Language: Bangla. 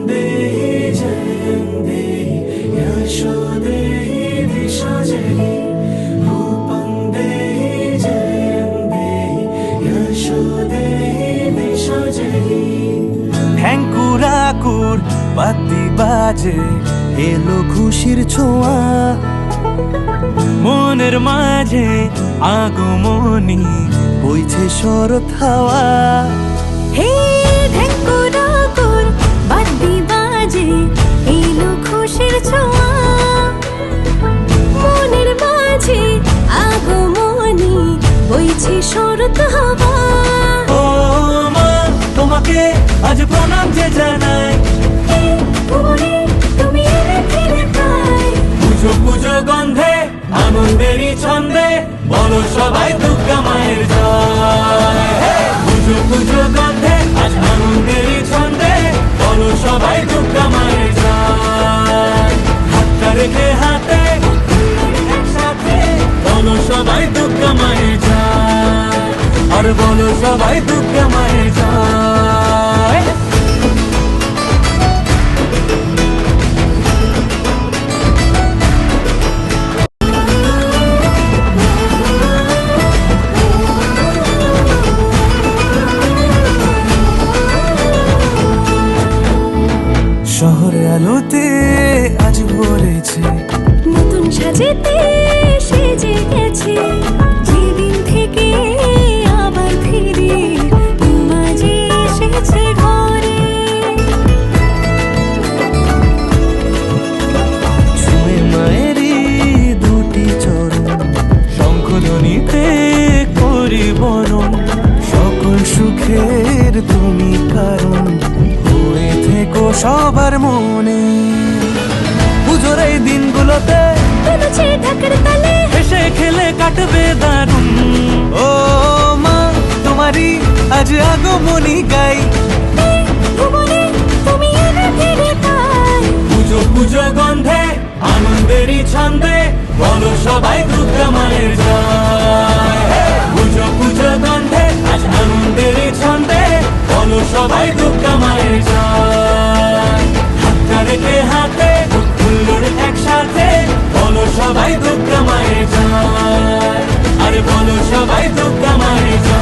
देहि जयं देहि यशो देहि दिशो जहि रूपं देहि जयं देहि यशो देहि दिशो जहि ঠ্যাঙ্কুরাকুর বাতি বাজে এলো খুশির ছোঁয়া মনের মাঝে আগমনী বইছে শরৎ হাওয়া হে ঢেঙ্কুরাকুর বাতি বাজে এলো খুশির ছোঁয়া মনের মাঝে আগমনী বইছে শরৎ হাওয়া ও মা তোমাকে আজ প্রণাম যে জানাই ভুবনে তুমি এলে ফিরে পাই পুজো পুজো গন্ধে আনন্দেরই ছন্দে বলো সবাই দুর্গা মায়ের জয় পুজো পুজো গন্ধে আজ আনন্দেরই ছন্দে বলো সবাই দুর্গা মায়ের জয় হাতটা রেখে হাতে একসাথে বলো সবাই দুর্গা মায়ের জয় আর বলো সবাই দুর্গা মায়ের জয় শহরে আলোতে আজ ভরেছে নতুন সাজেতে সেজে গেছে যেদিন থেকে আবার ফিরে মাঝে এসেছে ঘরে ছুঁয়ে মায়েরই দুটি চরণ শঙ্খধ্বনিতে করি বরণ সকল সুখের তুমি কারণ হয়ে থেকো সবার মনে পুজোর এই দিনগুলোতে তুলছে ঢাকার তালে হেসে খেলে কাটবে দারুণ ও মা তোমারই আজ আগমনী গাই ভুবনে তুমি এলে ফিরে পাই পুজো পুজো গন্ধে আনন্দেরই ছন্দে বলো সবাই দুর্গা মায়ের জয় পুজো পুজো গন্ধে আজ আনন্দেরই ছন্দে বলো সবাই দুর্গা মায়ের জয় হাতটা রেখে হাতে হুল্লোড় একসাথে বলো সবাই দুর্গা মায়ের জয় আরে বলো সবাই দুর্গা মায়ের জয়